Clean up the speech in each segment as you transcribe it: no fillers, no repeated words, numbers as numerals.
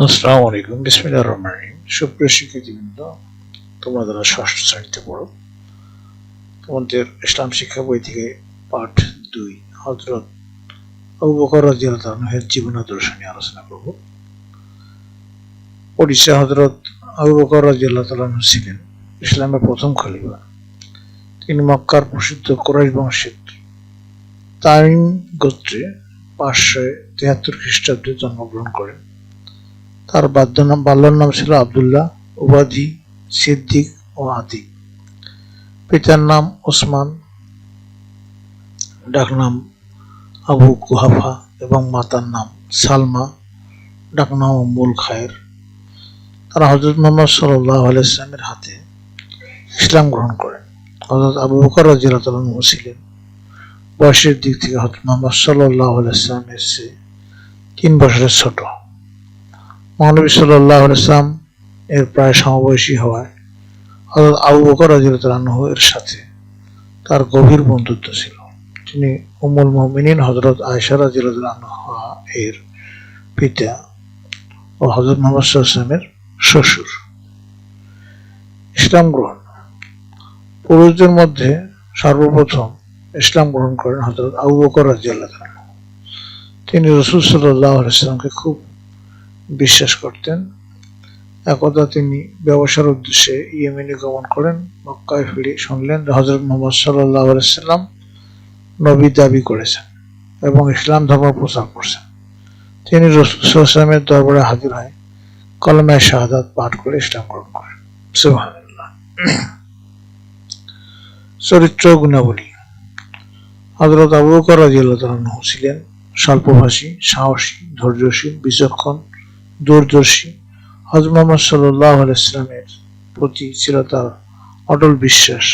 আসসালামু আলাইকুম, বিসমিল্লাহির রহমানির রহিম। সুপ্রিয় শিক্ষার্থীবৃন্দ, তোমরা যারা ষষ্ঠ শ্রেণীতে পড়ো, তোমাদের ইসলাম শিক্ষা বই থেকে পাঠ 2 হযরত আবু বকর রাদিয়াল্লাহু আনহু-এর জীবন আদর্শ নিয়ে আলোচনা করব। পরিচয়: হযরত আবু বকর রাদিয়াল্লাহু আনহু ছিলেন ইসলামের প্রথম খলিফা। তিনি মক্কার প্রসিদ্ধ কুরাইশ বংশের তামিম গোত্রে 573 খ্রিস্টাব্দে জন্মগ্রহণ করেন। তার বাল্যর নাম ছিল আবদুল্লাহ, উপাধি সিদ্দিক ও আতিক। পিতার নাম ওসমান, ডাকনাম আবু কুহাফা এবং মাতার নাম সালমা, ডাকনাম উম্মুল খায়ের। তারা হযরত মুহাম্মদ সাল্লাল্লাহু আলাইহি ওয়াসাল্লামের হাতে ইসলাম গ্রহণ করেন। হযরত আবু বকর রাদিয়াল্লাহু আনহু ছিলেন বয়সের দিক থেকে হযরত মুহাম্মদ সাল্লাল্লাহু আলাইহি ওয়াসাল্লামের চেয়ে 3 বছরের ছোট। মহানবী সাল্লাল্লাহু আলাইহি ওয়াসাল্লাম এর প্রায় সমবয়সী হওয়ায় হযরত আবু বকর রাদিয়াল্লাহু আনহু এর সাথে তার গভীর বন্ধুত্ব ছিল। তিনি উম্মুল মুমিনিন হযরত আয়েশা রাদিয়াল্লাহু আনহা এর পিতা ও হযরত মুহাম্মদ সাল্লাল্লাহু আলাইহি ওয়াসাল্লামের শ্বশুর। ইসলাম গ্রহণ: পুরুষদের মধ্যে সর্বপ্রথম ইসলাম গ্রহণ করেন হযরত আবু বকর রাদিয়াল্লাহু আনহু। তিনি রাসূল সাল্লাল্লাহু আলাইহি ওয়াসাল্লামকে খুব বিশ্বাস করতেন। একদা তিনি ব্যবসার উদ্দেশ্যে ইয়েমেনে গমন করেন। মক্কায় ফিরে শুনলেন যে হযরত মুহাম্মদ সাল্লাল্লাহু আলাইহি ওয়াসাল্লাম নবী দাবি করেছেন এবং ইসলাম ধর্ম প্রচার করছেন। তিনি রাসূল সাল্লাল্লাহু আলাইহি ওয়াসাল্লামের দরবারে হাজির হয়ে কলেমায়ে শাহাদাত পাঠ করে ইসলাম গ্রহণ করেন। সুবহানাল্লাহ। চরিত্র ও গুণাবলী: হযরত আবু বকর রাদিয়াল্লাহু আনহু ছিলেন স্বল্পভাষী, সাহসী, ধৈর্যশীল, বিচক্ষণ, দূরদর্শী। হযরত মুহাম্মদ সাল্লাল্লাহু আলাইহি ওয়াসাল্লামের প্রতি ছিল তার অটল বিশ্বাস।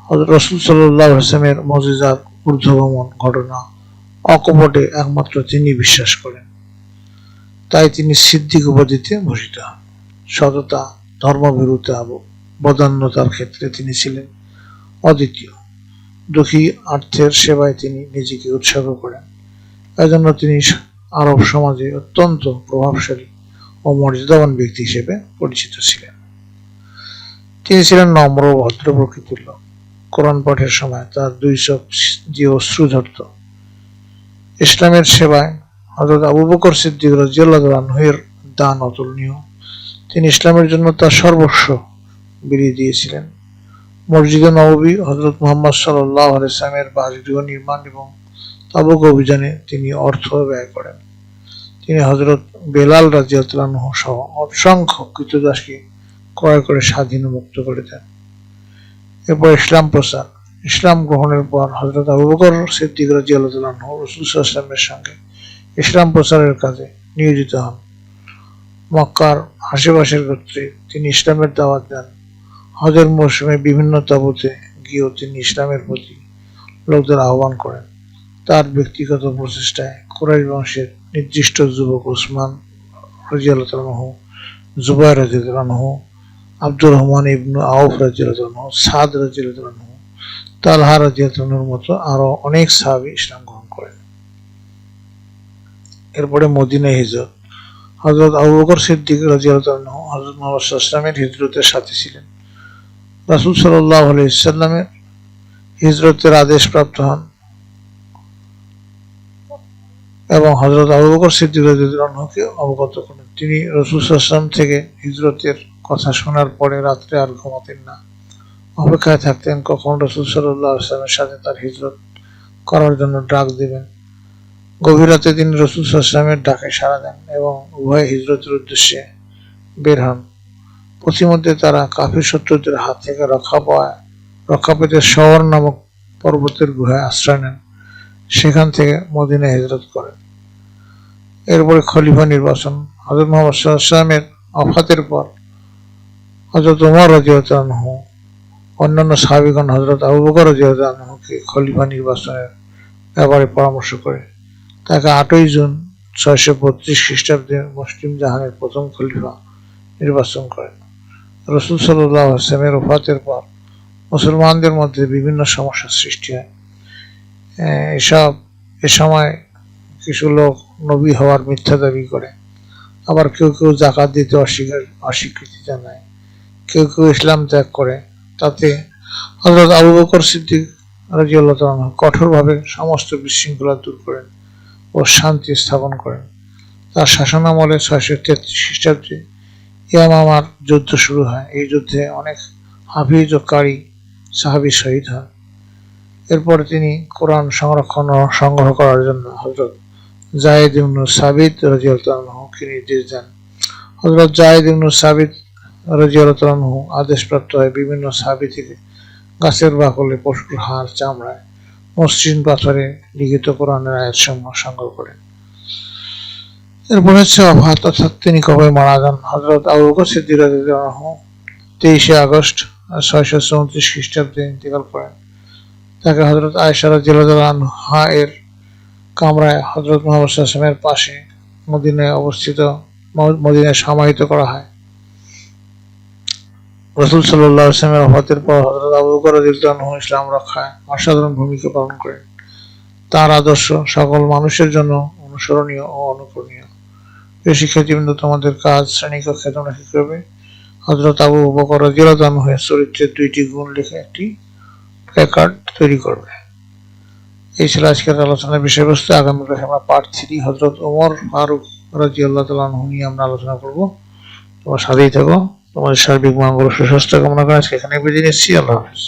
হযরত রাসূল সাল্লাল্লাহু আলাইহি ওয়াসাল্লামের মুজিজার ঊর্ধ্বগমন ঘটনা অকপটে একমাত্র তিনি বিশ্বাস করেন। তাই তিনি সিদ্দিক উপাধিতে ভূষিত হন। সততা, ধর্মভীরুতা, বদান্যতার ক্ষেত্রে তিনি ছিলেন অদ্বিতীয়। দুঃখী আর্তের সেবায় তিনি নিজেকে উৎসর্গ করেন। এজন্য তিনি আরব সমাজে অত্যন্ত প্রভাবশালী ও মর্যাদাবান ব্যক্তি হিসেবে পরিচিত ছিলেন। তিনি ছিলেন নম্র ও ভদ্র প্রকৃতির লোক। কোরআন পাঠের সময় তার 2 চোখ দিয়ে অশ্রু ঝরত। ইসলামের সেবায় হযরত আবু বকর সিদ্দিক রাদিয়াল্লাহু আনহু এর দান অতুলনীয়। তিনি ইসলামের জন্য তার সর্বস্ব বিলিয়ে দিয়েছিলেন। মসজিদে নববী, হযরত মুহাম্মদ সাল্লাল্লাহু আলাইহি ওয়াসাল্লামের বাসগৃহ নির্মাণ এবং তাবুক অভিযানে তিনি অর্থ ব্যয় করেন। তিনি হযরত বেলাল রাদিয়াল্লাহু আনহু সহ অসংখ্য কৃতদাসকে ক্রয় করে স্বাধীন ও মুক্ত করে দেন। এরপর ইসলাম প্রচার: ইসলাম গ্রহণের পর হযরত আবু বকর সিদ্দিক রাদিয়াল্লাহু আনহু রাসূল সাল্লাল্লাহু আলাইহি ওয়াসাল্লামের সঙ্গে ইসলাম প্রচারের কাজে নিয়োজিত হন। মক্কার আশেপাশের গোত্রে তিনি ইসলামের দাওয়াত দেন। হজের মৌসুমে বিভিন্ন তাঁবুতে গিয়েও তিনি ইসলামের প্রতি লোকদের আহ্বান করেন। তার ব্যক্তিগত প্রচেষ্টায় কুরাইশ বংশের নির্দিষ্ট যুবক ওসমান রাদিয়াল্লাহু আনহু, জুবাইর রাদিয়াল্লাহু আনহু, আব্দুর রহমান ইবনে আউফ রাদিয়াল্লাহু আনহু, সাদ রাদিয়াল্লাহু আনহু, তালহা রাদিয়াল্লাহু আনহুর মতো আরো অনেক সাহাবী ইসলাম গ্রহণ করেন। এরপরে মদিনায় হিজরত: হযরত আবু বকর সিদ্দিক রাদিয়াল্লাহু আনহু হযরত মুহাম্মদ সাল্লাল্লাহু আলাইহি ওয়াসাল্লামের হিজরতের সাথে ছিলেন। রাসূল সাল্লাল্লাহু আলাইহি ওয়াসাল্লামের হিজরতের আদেশ প্রাপ্ত হন এবং হযরত আবু বকর সিদ্দিক রাদিয়াল্লাহু আনহুকে অবগত করেন। তিনি রাসূল সাল্লাল্লাহু আলাইহি ওয়াসাল্লাম থেকে হিজরতের কথা শোনার পরে রাত্রে আর ঘুমাতেন না। অপেক্ষায় থাকতেন কখন রাসূল সাল্লাল্লাহু আলাইহি ওয়াসাল্লামের সাথে তার হিজরত করার জন্য ডাক দিবেন। গভীর রাতে তিনি রাসূল সাল্লাল্লাহু আলাইহি ওয়াসাল্লামের ডাকে সাড়া দেন এবং উভয়ে হিজরতের উদ্দেশ্যে বের হন। পথিমধ্যে তারা কাফির শত্রুদের হাত থেকে রক্ষা পেতে শওর নামক পর্বতের গুহায় আশ্রয় নেন। সেখান থেকে মদিনায় হিজরত করেন। এরপরে খলিফা নির্বাচন: হযরত মুহাম্মদ সাল্লাল্লাহু আলাইহি ওয়াসাল্লামের ওফাতের পর হযরত ওমর রাদিয়াল্লাহু আনহু অন্যান্য সাহাবীগণ হযরত আবু বকর রাদিয়াল্লাহু আনহুকে খলিফা নির্বাচনের ব্যাপারে পরামর্শ করে তাকে 8ই জুন 632 খ্রিস্টাব্দে মুসলিম জাহানের প্রথম খলিফা নির্বাচন করেন। রাসূল সাল্লাল্লাহু আলাইহি ওয়াসাল্লামের ওফাতের পর মুসলমানদের মধ্যে বিভিন্ন সমস্যার সৃষ্টি হয়। এ সময় কিছু লোক নবী হওয়ার মিথ্যা দাবি করে আবার কেউ কেউ জাকাত দিতে অস্বীকৃতি জানায়, কেউ কেউ ইসলাম ত্যাগ করে। তাতে হযরত আবু বকর সিদ্দিক রাদিয়াল্লাহু তাআলা আনহু কঠোরভাবে সমস্ত বিশৃঙ্খলা দূর করেন ও শান্তি স্থাপন করেন। তার শাসনামলে 633 খ্রিস্টাব্দে ইয়ামামার যুদ্ধ শুরু হয়। এই যুদ্ধে অনেক হাফিজ ও কারি সাহাবী শহীদ হন। এরপর তিনি কোরআন সংরক্ষণ ও সংগ্রহ করার জন্য হযরত যায়েদ ইবনে সাবিত রাদিয়াল্লাহু আনহুকে নির্দেশ দেন। হযরত যায়েদ ইবনে সাবিত রাদিয়াল্লাহু আনহু আদেশপ্রাপ্ত হয়ে বিভিন্ন সাহাবী থেকে গাছের বাকলে, পশুর হাড়, চামড়ায়, মসৃণ পাথরে লিখিত কোরআনের আয়াতসমূহ সংগ্রহ করেন। এরপর হচ্ছে অফাত, অর্থাৎ তিনি কবে মারা যান। হযরত আবু বকর সিদ্দিক রাদিয়াল্লাহু আনহু 23 আগস্ট 634 খ্রিস্টাব্দে ইন্তেকাল করেন। তাকে হযরত আয়েশা রাদিয়াল্লাহু আনহা এর কামরায় হযরত মুহাম্মদ সাল্লাল্লাহু আলাইহি ওয়াসাল্লামের পাশে মদিনায় সমাহিত করা হয়। রাসূল সাল্লাল্লাহু আলাইহি ওয়াসাল্লামের ওফাতের পর হযরত আবু বকর রাদিয়াল্লাহু আনহু ইসলাম রক্ষায় অসাধারণ ভূমিকা পালন করেন। তার আদর্শ সকল মানুষের জন্য অনুসরণীয় ও অনুকরণীয়। প্রিয় শিক্ষার্থীবৃন্দ, তোমাদের কাজ শ্রেণীকক্ষে তোমরা কি করবে? হযরত আবু বকর রাদিয়াল্লাহু আনহু এর চরিত্রের 2টি গুণ লিখে একটি প্ল্যাকার্ড তৈরি করবে। এই ছিল আজকের আলোচনার বিষয়বস্তু। আগামী ক্লাসে আমরা পার্ট 3 হযরত ওমর ফারুক রাদিয়াল্লাহু তাআলা আনহু নিয়ে আমরা আলোচনা করব। তোমার সাথেই থাকো। তোমাদের সার্বিক মঙ্গল ও সুস্বাস্থ্য কামনা করে আজকে এখানে বিদায় নিচ্ছি। আল্লাহ হাফেজ।